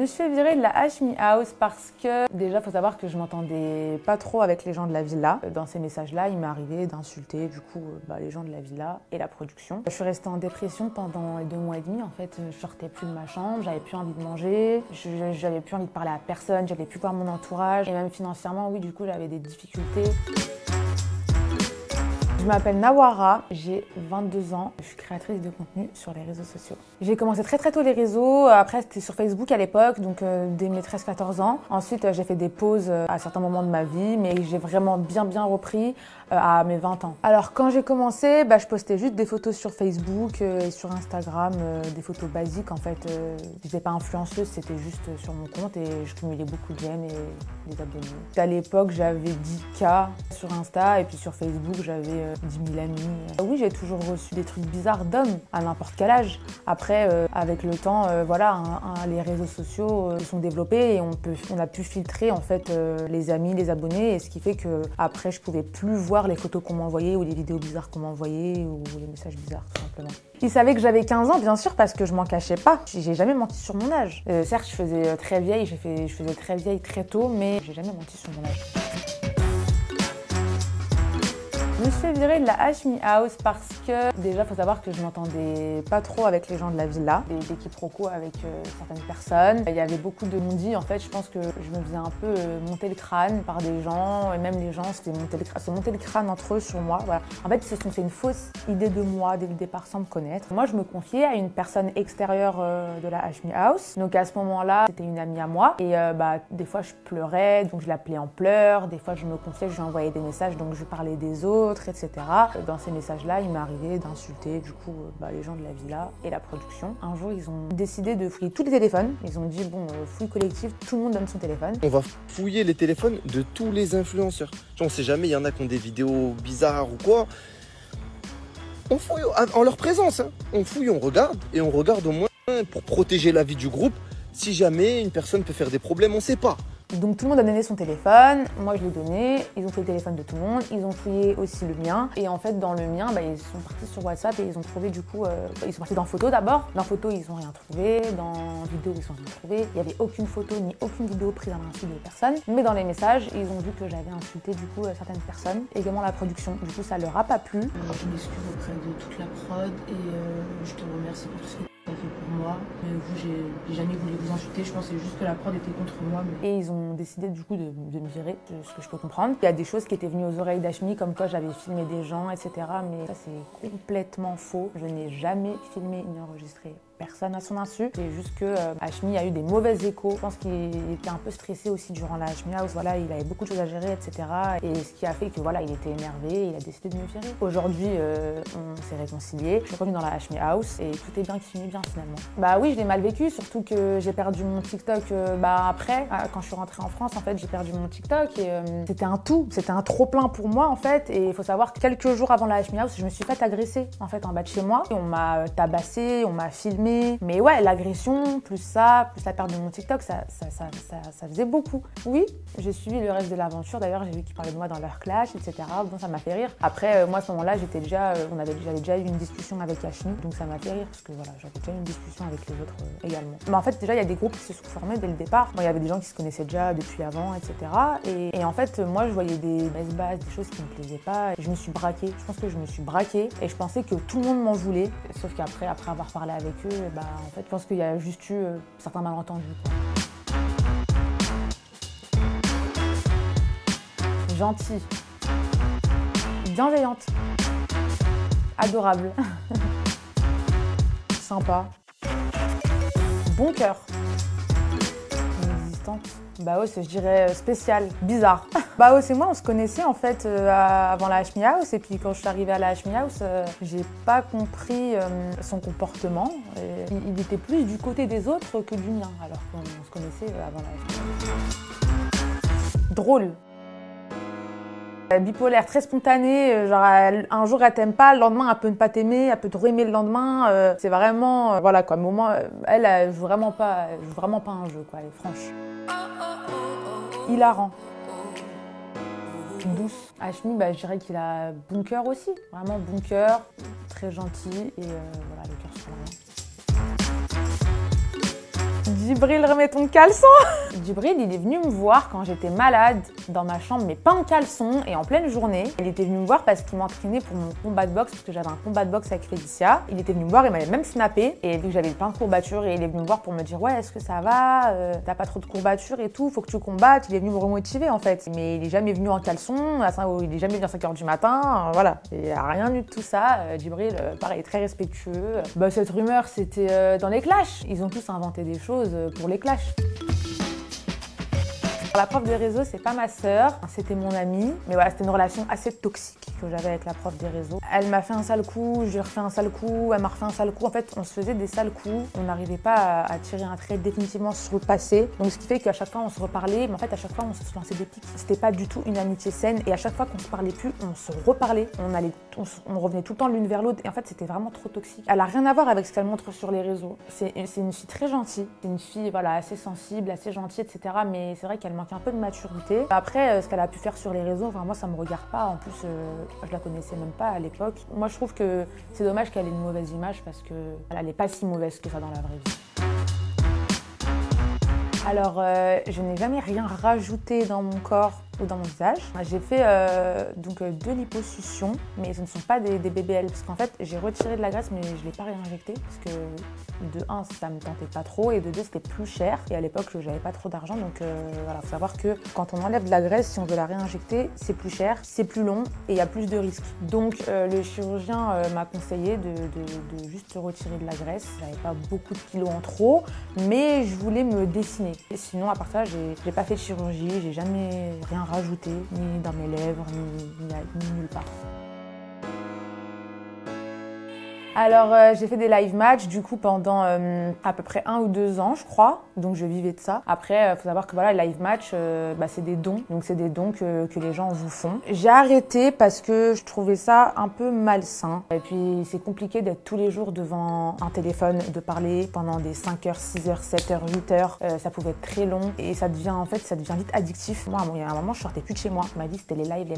Je me suis fait virer de la Hashmi House parce que déjà, faut savoir que je m'entendais pas trop avec les gens de la villa. Dans ces messages-là, il m'est arrivé d'insulter du coup les gens de la villa et la production. Je suis restée en dépression pendant 2 mois et demi. En fait, je sortais plus de ma chambre, j'avais plus envie de manger, j'avais plus envie de parler à personne, j'allais plus voir mon entourage et même financièrement, oui, du coup, j'avais des difficultés. Je m'appelle Nawara, j'ai 22 ans, je suis créatrice de contenu sur les réseaux sociaux. J'ai commencé très tôt les réseaux, après c'était sur Facebook à l'époque, donc dès mes 13-14 ans. Ensuite j'ai fait des pauses à certains moments de ma vie, mais j'ai vraiment bien repris à mes 20 ans. Alors quand j'ai commencé, je postais juste des photos sur Facebook et sur Instagram, des photos basiques en fait. Je n'étais pas influenceuse, c'était juste sur mon compte et je cumulais beaucoup de j'aime et des abonnés. À l'époque j'avais 10K sur Insta et puis sur Facebook j'avais 10 000 amis. Oui, j'ai toujours reçu des trucs bizarres d'hommes à n'importe quel âge. Après, avec le temps, les réseaux sociaux se sont développés et on a pu filtrer en fait les amis, les abonnés, et ce qui fait que après je pouvais plus voir les photos qu'on m'envoyait ou les vidéos bizarres qu'on m'envoyait ou les messages bizarres tout simplement. Ils savaient que j'avais 15 ans, bien sûr, parce que je m'en cachais pas. J'ai jamais menti sur mon âge. Certes, je faisais très vieille, je faisais très vieille très tôt, mais j'ai jamais menti sur mon âge. Je me suis fait virer de la Hashmi House parce que déjà, il faut savoir que je m'entendais pas trop avec les gens de la villa, des quiproquos avec certaines personnes. Il y avait beaucoup de non-dits. En fait, je pense que je me faisais un peu monter le crâne par des gens, et même les gens se monter le crâne entre eux sur moi. Voilà. En fait, ils se sont fait une fausse idée de moi dès le départ sans me connaître. Moi, je me confiais à une personne extérieure de la Hashmi House. Donc à ce moment-là, c'était une amie à moi. Et des fois, je pleurais, donc je l'appelais en pleurs. Des fois, je me confiais, je lui envoyais des messages, donc je parlais des autres, etc. Dans ces messages-là, il m'est arrivé d'insulter du coup les gens de la villa et la production. Un jour, ils ont décidé de fouiller tous les téléphones. Ils ont dit bon, fouille collective, tout le monde donne son téléphone. On va fouiller les téléphones de tous les influenceurs. Genre, on sait jamais, il y en a qui ont des vidéos bizarres ou quoi. On fouille en leur présence, hein. On fouille, on regarde, et on regarde au moins pour protéger la vie du groupe. Si jamais une personne peut faire des problèmes, on sait pas. Donc tout le monde a donné son téléphone, moi je l'ai donné, ils ont fait le téléphone de tout le monde, ils ont fouillé aussi le mien. Et en fait dans le mien, ils sont partis sur WhatsApp et ils ont trouvé du coup, ils sont partis dans photo d'abord. Dans photo ils ont rien trouvé, dans vidéo ils ont rien trouvé. Il n'y avait aucune photo ni aucune vidéo prise à l'insu de personne. Mais dans les messages, ils ont vu que j'avais insulté du coup certaines personnes, également la production. Du coup ça leur a pas plu. Je m'excuse auprès de toute la prod et je te remercie pour tout ce que tu as fait pour moi. Mais vous, j'ai jamais voulu vous insulter, je pensais juste que la prod était contre moi. Et ils ont décidé du coup de me virer, ce que je peux comprendre. Il y a des choses qui étaient venues aux oreilles d'Hashmi, comme quoi j'avais filmé des gens, etc. Mais ça c'est complètement faux. Je n'ai jamais filmé ni enregistré personne à son insu. C'est juste que Hashmi a eu des mauvais échos. Je pense qu'il était un peu stressé aussi durant la Hashmi House. Voilà, il avait beaucoup de choses à gérer, etc. Et ce qui a fait que il était énervé et il a décidé de me virer. Aujourd'hui, on s'est réconciliés. Je suis revenue dans la Hashmi House et tout est bien qui finit bien finalement. Oui, je l'ai mal vécu, surtout que j'ai perdu mon TikTok après, quand je suis rentrée en France, en fait, j'ai perdu mon TikTok et c'était un tout, c'était un trop-plein pour moi en fait. Et il faut savoir que quelques jours avant la Hashmi House, je me suis fait agresser en fait en bas de chez moi. Et on m'a tabassé, on m'a filmé. Mais ouais, l'agression, plus ça, plus la perte de mon TikTok, ça faisait beaucoup. Oui, j'ai suivi le reste de l'aventure. D'ailleurs, j'ai vu qu'ils parlaient de moi dans leur clash, etc. Bon, ça m'a fait rire. Après, moi, à ce moment-là, j'avais déjà eu une discussion avec Hashmi, donc ça m'a fait rire parce que voilà, j'avais déjà eu une discussion avec les autres également. Mais en fait, déjà, il y a des groupes qui se sont formés dès le départ. Bon, il y avait des gens qui se connaissaient déjà depuis avant, etc. Et en fait, moi, je voyais des bases, des choses qui me plaisaient pas. Et je me suis braquée. Je pense que je me suis braquée et je pensais que tout le monde m'en voulait. Sauf qu'après avoir parlé avec eux, en fait, je pense qu'il y a juste eu certains malentendus, quoi. Gentille, bienveillante, adorable, sympa, bon cœur, inexistante. Je dirais spécial, bizarre. Et moi, on se connaissait en fait avant la Hashmi House, et puis quand je suis arrivée à la Hashmi House, j'ai pas compris son comportement. Il était plus du côté des autres que du mien, alors qu'on se connaissait avant la Hashmi House. Drôle. Bipolaire, très spontanée, genre un jour elle t'aime pas, le lendemain elle peut ne pas t'aimer, elle peut te aimer le lendemain, c'est vraiment, voilà quoi, mais moi, elle joue vraiment pas un jeu quoi, elle est franche. Hilarant. Douce. Hashmi, je dirais qu'il a bon cœur aussi, vraiment bon cœur, très gentil et voilà, le cœur sur la main. Djibril, remets ton caleçon. Djibril, il est venu me voir quand j'étais malade dans ma chambre, mais pas en caleçon et en pleine journée. Il était venu me voir parce qu'il m'entraînait pour mon combat de boxe, parce que j'avais un combat de boxe avec Félicia. Il était venu me voir, il m'avait même snappé et vu que j'avais plein de courbatures et il est venu me voir pour me dire ouais, est-ce que ça va, t'as pas trop de courbatures et tout, faut que tu combattes. Il est venu me remotiver en fait, mais il est jamais venu en caleçon, il est jamais venu à 5h du matin, voilà. Il n'y a rien eu de tout ça. Djibril, pareil, très respectueux. Cette rumeur, c'était dans les clashs. Ils ont tous inventé des choses pour les clashs. La prof des réseaux, c'est pas ma sœur, c'était mon amie. Mais voilà, c'était une relation assez toxique que j'avais avec la prof des réseaux. Elle m'a fait un sale coup, je lui ai refait un sale coup, elle m'a refait un sale coup. En fait, on se faisait des sales coups. On n'arrivait pas à tirer un trait définitivement sur le passé. Donc, ce qui fait qu'à chaque fois, on se reparlait. Mais en fait, à chaque fois, on se lançait des pics. C'était pas du tout une amitié saine. Et à chaque fois qu'on se parlait plus, on se reparlait. On revenait tout le temps l'une vers l'autre. Et en fait, c'était vraiment trop toxique. Elle a rien à voir avec ce qu'elle montre sur les réseaux. C'est une fille très gentille. C'est une fille, voilà, assez sensible, assez gentille, etc. Mais c'est vrai qu'elle manque un peu de maturité. Après, ce qu'elle a pu faire sur les réseaux, enfin, moi, ça me regarde pas. En plus, je la connaissais même pas à l'époque. Moi, je trouve que c'est dommage qu'elle ait une mauvaise image parce qu'elle n'est pas si mauvaise que ça dans la vraie vie. Alors, je n'ai jamais rien rajouté dans mon corps ou dans mon visage. J'ai fait donc 2 liposuctions, mais ce ne sont pas des BBL parce qu'en fait, j'ai retiré de la graisse, mais je ne l'ai pas réinjectée parce que de 1, ça me tentait pas trop et de 2, c'était plus cher. Et à l'époque, j'avais pas trop d'argent, donc voilà, faut savoir que quand on enlève de la graisse, si on veut la réinjecter, c'est plus cher, c'est plus long et il y a plus de risques. Donc, le chirurgien m'a conseillé de juste retirer de la graisse. J'avais pas beaucoup de kilos en trop, mais je voulais me dessiner. Et sinon, à part ça, j'ai pas fait de chirurgie, j'ai jamais rien rajouté, ni dans mes lèvres, ni nulle part. Alors, j'ai fait des live matchs du coup pendant à peu près 1 ou 2 ans, je crois. Donc, je vivais de ça. Après, faut savoir que voilà, les live matchs, c'est des dons. Donc, c'est des dons que les gens vous font. J'ai arrêté parce que je trouvais ça un peu malsain. Et puis, c'est compliqué d'être tous les jours devant un téléphone, de parler pendant des 5h, 6h, 7h, 8h. Ça pouvait être très long et ça devient vite addictif. Moi, il y a un moment, je sortais plus de chez moi. Ma vie, c'était les lives.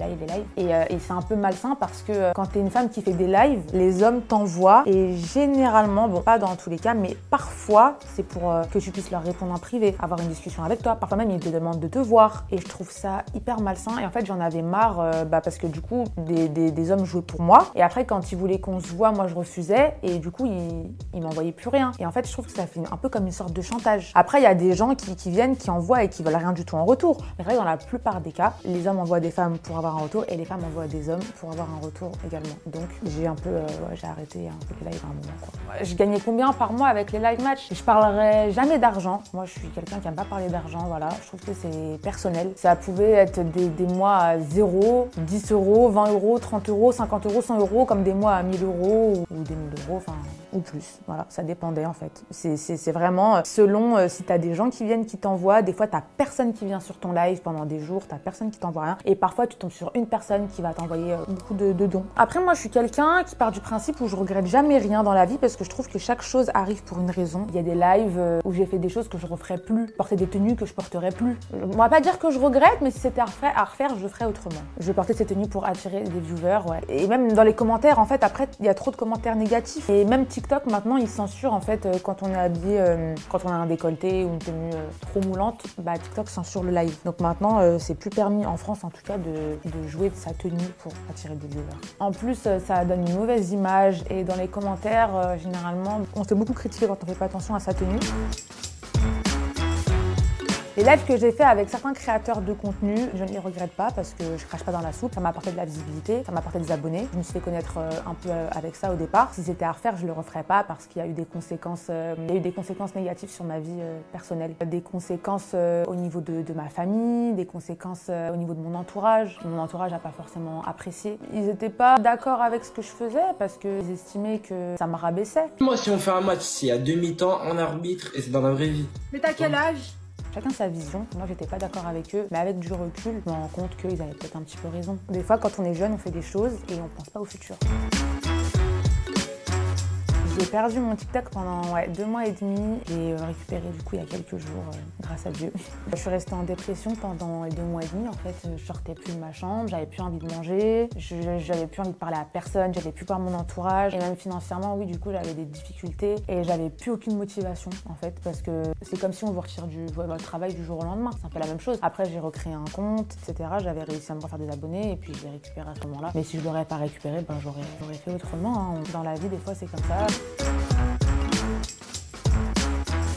Et c'est un peu malsain parce que quand t'es une femme qui fait des lives, les hommes t'envoient. Et généralement, bon, pas dans tous les cas, mais parfois, c'est pour que tu puisses leur répondre en privé, avoir une discussion avec toi. Parfois même, ils te demandent de te voir. Et je trouve ça hyper malsain. Et en fait, j'en avais marre parce que du coup, des hommes jouaient pour moi. Et après, quand ils voulaient qu'on se voit, moi, je refusais. Et du coup, ils m'envoyaient plus rien. Et en fait, je trouve que ça fait un peu comme une sorte de chantage. Après, il y a des gens qui viennent, qui envoient et qui veulent rien du tout en retour. Mais c'est vrai, dans la plupart des cas, les hommes envoient des femmes pour avoir un retour et les femmes envoient des hommes pour avoir un retour également. Donc, j'ai un peu, j'ai arrêté les lives à un moment, quoi. Je gagnais combien par mois avec les live matchs? Je parlerai jamais d'argent. Moi, je suis quelqu'un qui aime pas parler d'argent, voilà. Je trouve que c'est personnel. Ça pouvait être des mois à 0, 10 euros, 20 euros, 30 euros, 50 euros, 100 euros, comme des mois à 1000 euros ou des 1000 euros, enfin, ou plus. Voilà, ça dépendait en fait. C'est vraiment selon si t'as des gens qui viennent, qui t'envoient. Des fois, t'as personne qui vient sur ton live pendant des jours, t'as personne qui t'envoie rien. Et parfois, tu tombes sur une personne qui va t'envoyer beaucoup de dons. Après, moi, je suis quelqu'un qui part du principe où je regrette jamais rien dans la vie parce que je trouve que chaque chose arrive pour une raison. Il y a des lives où j'ai fait des choses que je referais plus, porter des tenues que je porterais plus. On va pas dire que je regrette, mais si c'était à refaire, je le ferais autrement. Je vais porter ces tenues pour attirer des viewers, ouais. Et même dans les commentaires, en fait, après, il y a trop de commentaires négatifs. Et même TikTok, maintenant, ils censurent, en fait, quand on est habillé, quand on a un décolleté ou une tenue trop moulante, bah, TikTok censure le live. Donc maintenant, c'est plus permis, en France en tout cas, de jouer de sa tenue pour attirer des viewers. En plus, ça donne une mauvaise image et dans les commentaires, généralement, on se fait beaucoup critiquer quand on fait pas attention à sa tenue. Les lives que j'ai fait avec certains créateurs de contenu, je ne les regrette pas parce que je crache pas dans la soupe. Ça m'a apporté de la visibilité, ça m'a apporté des abonnés. Je me suis fait connaître un peu avec ça au départ. Si c'était à refaire, je le referais pas parce qu'il y a eu des conséquences, négatives sur ma vie personnelle. Des conséquences au niveau de ma famille, des conséquences au niveau de mon entourage. Mon entourage n'a pas forcément apprécié. Ils n'étaient pas d'accord avec ce que je faisais parce qu'ils estimaient que ça me rabaissait. Moi, si on fait un match, c'est à demi-temps, en arbitre et c'est dans la vraie vie. Mais t'as quel âge? Chacun sa vision. Moi, j'étais pas d'accord avec eux, mais avec du recul, je me rends compte qu'ils avaient peut-être un petit peu raison. Des fois, quand on est jeune, on fait des choses et on pense pas au futur. J'ai perdu mon TikTok pendant 2 mois et demi. J'ai récupéré du coup il y a quelques jours, grâce à Dieu. Je suis restée en dépression pendant les 2 mois et demi. En fait, je sortais plus de ma chambre, j'avais plus envie de manger, j'avais plus envie de parler à personne, j'avais plus voir mon entourage. Et même financièrement, oui, du coup, j'avais des difficultés et j'avais plus aucune motivation en fait, parce que c'est comme si on vous retire votre travail du jour au lendemain. C'est un peu la même chose. Après, j'ai recréé un compte, etc. J'avais réussi à me refaire des abonnés et puis j'ai récupéré à ce moment-là. Mais si je l'aurais pas récupéré, ben j'aurais fait autrement. Hein. Dans la vie, des fois, c'est comme ça.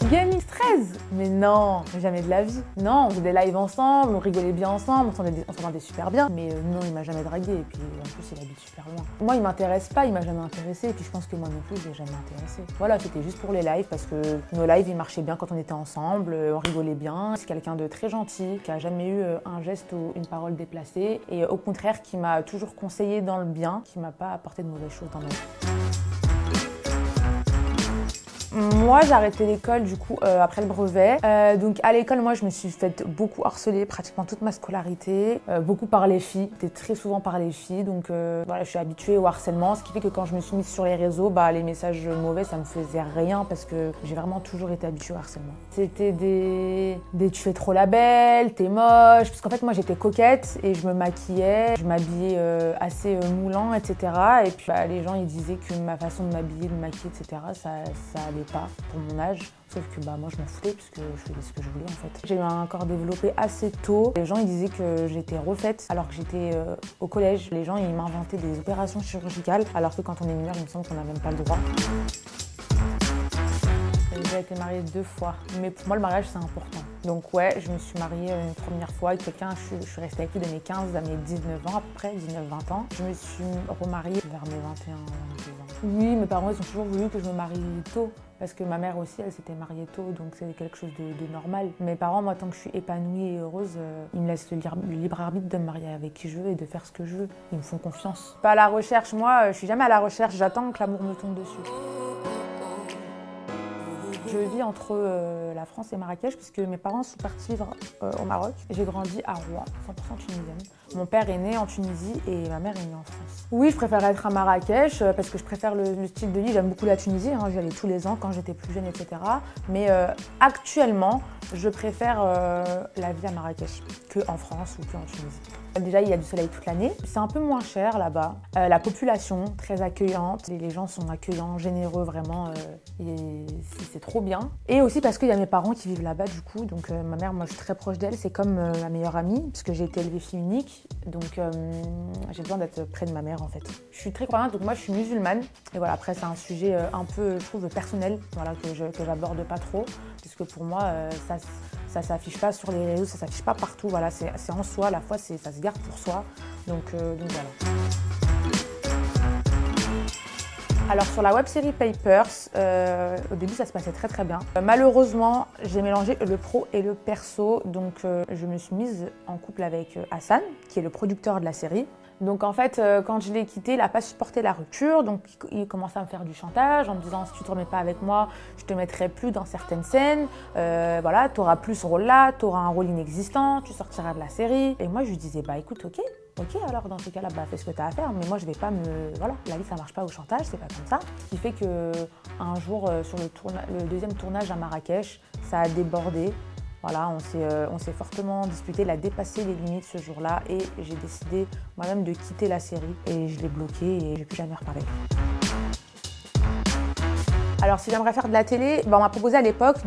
Gaming 13? Mais non, jamais de la vie. Non, on faisait des lives ensemble, on rigolait bien ensemble, on s'entendait super bien. Mais non, il m'a jamais dragué et puis en plus il habite super loin. Moi il m'intéresse pas, il m'a jamais intéressé et puis je pense que moi non plus je l'ai jamais intéressé. Voilà, c'était juste pour les lives parce que nos lives ils marchaient bien quand on était ensemble, on rigolait bien. C'est quelqu'un de très gentil, qui a jamais eu un geste ou une parole déplacée et au contraire qui m'a toujours conseillé dans le bien, qui m'a pas apporté de mauvaises choses dans ma vie. Moi, j'ai arrêté l'école du coup après le brevet. Donc à l'école, moi, je me suis faite beaucoup harceler pratiquement toute ma scolarité, beaucoup par les filles. C'était très souvent par les filles, donc voilà, je suis habituée au harcèlement, ce qui fait que quand je me suis mise sur les réseaux, les messages mauvais, ça me faisait rien parce que j'ai vraiment toujours été habituée au harcèlement. C'était des tu fais trop la belle, t'es moche, parce qu'en fait moi j'étais coquette et je me maquillais, je m'habillais assez moulant, etc. Et puis les gens ils disaient que ma façon de m'habiller, de me maquiller, etc. ça allait pas pour mon âge, sauf que moi je m'en foutais puisque je faisais ce que je voulais en fait. J'ai eu un corps développé assez tôt. Les gens ils disaient que j'étais refaite alors que j'étais au collège. Les gens ils m'inventaient des opérations chirurgicales alors que quand on est mineur il me semble qu'on n'a même pas le droit. J'ai été mariée 2 fois, mais pour moi le mariage c'est important. Donc ouais, je me suis mariée une première fois avec quelqu'un, je suis restée avec lui de mes 15 à mes 19 ans à peu près, 19-20 ans. Je me suis remariée vers mes 21 ans. Oui, mes parents ils ont toujours voulu que je me marie tôt. Parce que ma mère aussi, elle s'était mariée tôt, donc c'est quelque chose de normal. Mes parents, moi, tant que je suis épanouie et heureuse, ils me laissent le libre arbitre de me marier avec qui je veux et de faire ce que je veux. Ils me font confiance. Pas à la recherche, moi, je suis jamais à la recherche, j'attends que l'amour me tombe dessus. Je vis entre la France et Marrakech puisque mes parents sont partis vivre au Maroc. J'ai grandi à Rouen, 100% tunisienne. Mon père est né en Tunisie et ma mère est née en France. Oui, je préfère être à Marrakech parce que je préfère le style de vie. J'aime beaucoup la Tunisie, hein, j'y allais tous les ans quand j'étais plus jeune, etc. Mais actuellement, je préfère la vie à Marrakech qu'en France ou qu'en Tunisie. Déjà, il y a du soleil toute l'année. C'est un peu moins cher là-bas. La population, très accueillante. Les gens sont accueillants, généreux, vraiment. C'est trop bien. Et aussi parce qu'il y a mes parents qui vivent là-bas, du coup. Donc ma mère, moi, je suis très proche d'elle. C'est comme ma meilleure amie, puisque j'ai été élevée fille unique. Donc j'ai besoin d'être près de ma mère, en fait. Je suis très croyante, donc moi, je suis musulmane. Et voilà, après, c'est un sujet un peu, je trouve, personnel, voilà, que j'aborde pas trop. Parce que pour moi, ça s'affiche pas sur les réseaux, ça s'affiche pas partout. Voilà, c'est en soi, la foi, ça se garde pour soi. Donc voilà. Alors sur la web-série Papers, au début ça se passait très bien. Malheureusement, j'ai mélangé le pro et le perso, donc je me suis mise en couple avec Hassan, qui est le producteur de la série. Donc en fait, quand je l'ai quitté, il n'a pas supporté la rupture, donc il commençait à me faire du chantage en me disant si tu ne te remets pas avec moi, je te mettrai plus dans certaines scènes, voilà, tu auras plus ce rôle-là, tu auras un rôle inexistant, tu sortiras de la série. Et moi je lui disais écoute, ok, alors dans ces cas-là, fais ce que tu as à faire, mais moi je vais pas voilà, la vie ça marche pas au chantage, c'est pas comme ça. Ce qui fait que un jour, sur le deuxième tournage à Marrakech, ça a débordé. Voilà, on s'est fortement disputé, il a dépassé les limites ce jour-là et j'ai décidé moi-même de quitter la série et je l'ai bloqué et j'ai plus jamais reparlé. Alors si j'aimerais faire de la télé, on m'a proposé à l'époque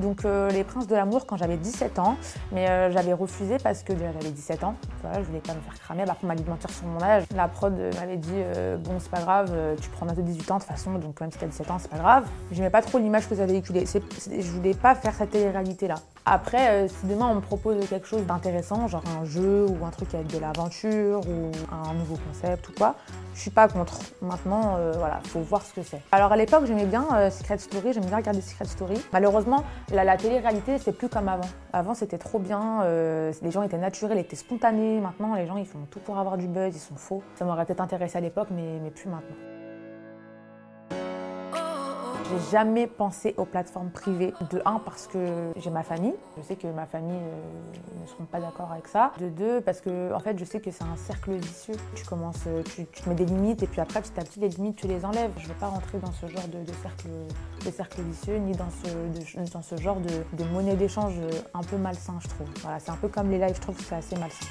Les Princes de l'amour quand j'avais 17 ans, mais j'avais refusé parce que déjà j'avais 17 ans, voilà, je voulais pas me faire cramer, après on m'a dit de mentir sur mon âge. La prod m'avait dit bon c'est pas grave, tu prends bientôt 18 ans de toute façon, donc même si t'as 17 ans c'est pas grave. J'aimais pas trop l'image que ça véhiculait, je voulais pas faire cette télé-réalité là. Après, si demain on me propose quelque chose d'intéressant, genre un jeu ou un truc avec de l'aventure ou un nouveau concept ou quoi, je suis pas contre. Maintenant, voilà, faut voir ce que c'est. Alors à l'époque, j'aimais bien Secret Story, j'aimais bien regarder Secret Story. Malheureusement, la télé-réalité, c'est plus comme avant. Avant, c'était trop bien, les gens étaient naturels, étaient spontanés. Maintenant, les gens, ils font tout pour avoir du buzz, ils sont faux. Ça m'aurait peut-être intéressé à l'époque, mais plus maintenant. J'ai jamais pensé aux plateformes privées. De un, parce que j'ai ma famille. Je sais que ma famille ne seront pas d'accord avec ça. De deux, parce que en fait, je sais que c'est un cercle vicieux. Tu commences, tu te mets des limites et puis après, petit à petit, les limites, tu les enlèves. Je veux pas rentrer dans ce genre de cercle vicieux, ni dans ce genre de monnaie d'échange un peu malsain, je trouve. Voilà, c'est un peu comme les lives, je trouve que c'est assez malsain.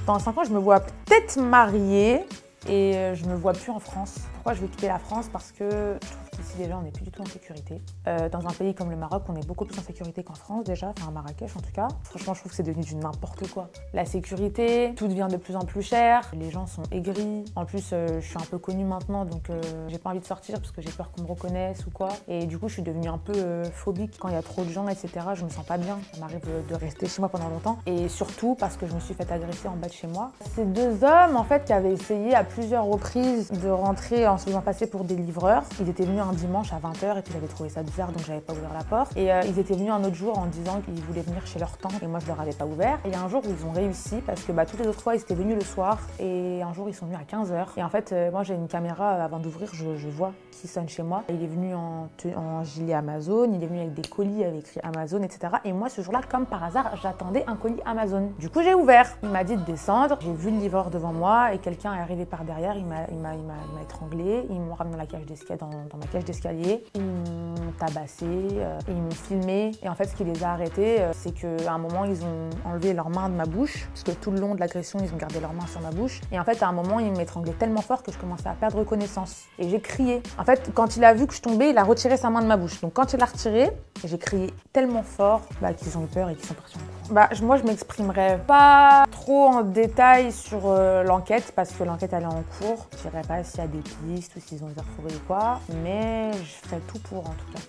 Dans 5 ans, je me vois peut-être mariée et je me vois plus en France. Pourquoi je veux quitter la France? Parce que je trouve qu'ici déjà on n'est plus du tout en sécurité. Dans un pays comme le Maroc, on est beaucoup plus en sécurité qu'en France déjà, enfin à Marrakech en tout cas. Franchement, je trouve que c'est devenu du n'importe quoi. La sécurité, tout devient de plus en plus cher, les gens sont aigris. En plus, je suis un peu connue maintenant, donc j'ai pas envie de sortir parce que j'ai peur qu'on me reconnaisse ou quoi. Et du coup, je suis devenue un peu phobique quand il y a trop de gens, etc. Je me sens pas bien. Ça m'arrive de rester chez moi pendant longtemps. Et surtout parce que je me suis fait agresser en bas de chez moi. Ces deux hommes, en fait, qui avaient essayé à plusieurs reprises de rentrer en se faisant passer pour des livreurs. Ils étaient venus un dimanche à 20h et puis j'avais trouvé ça bizarre, donc j'avais pas ouvert la porte. Et ils étaient venus un autre jour en disant qu'ils voulaient venir chez leur tante et moi je leur avais pas ouvert. Et il y a un jour où ils ont réussi parce que toutes les autres fois ils étaient venus le soir et un jour ils sont venus à 15h. Et en fait, moi j'ai une caméra avant d'ouvrir, je vois qui sonne chez moi. Il est venu en gilet Amazon, il est venu avec des colis avec écrit Amazon, etc. Et moi ce jour-là, comme par hasard, j'attendais un colis Amazon. Du coup j'ai ouvert. Il m'a dit de descendre. J'ai vu le livreur devant moi et quelqu'un est arrivé par derrière. Il m'a étranglé. Ils m'ont ramené dans ma cage d'escalier. Ils m'ont tabassé et ils m'ont filmé. Et en fait, ce qui les a arrêtés, c'est qu'à un moment, ils ont enlevé leurs mains de ma bouche. Parce que tout le long de l'agression, ils ont gardé leurs mains sur ma bouche. Et en fait, à un moment, ils m'étranglaient tellement fort que je commençais à perdre connaissance. Et j'ai crié. En fait, quand il a vu que je tombais, il a retiré sa main de ma bouche. Donc quand il l'a retiré, j'ai crié tellement fort qu'ils ont eu peur et qu'ils sont partis en cours. Moi, je m'exprimerai pas trop en détail sur l'enquête parce que l'enquête elle est en cours. Je dirais pas s'il y a des pistes ou s'ils ont été retrouvés ou quoi, mais je ferai tout pour en tout cas.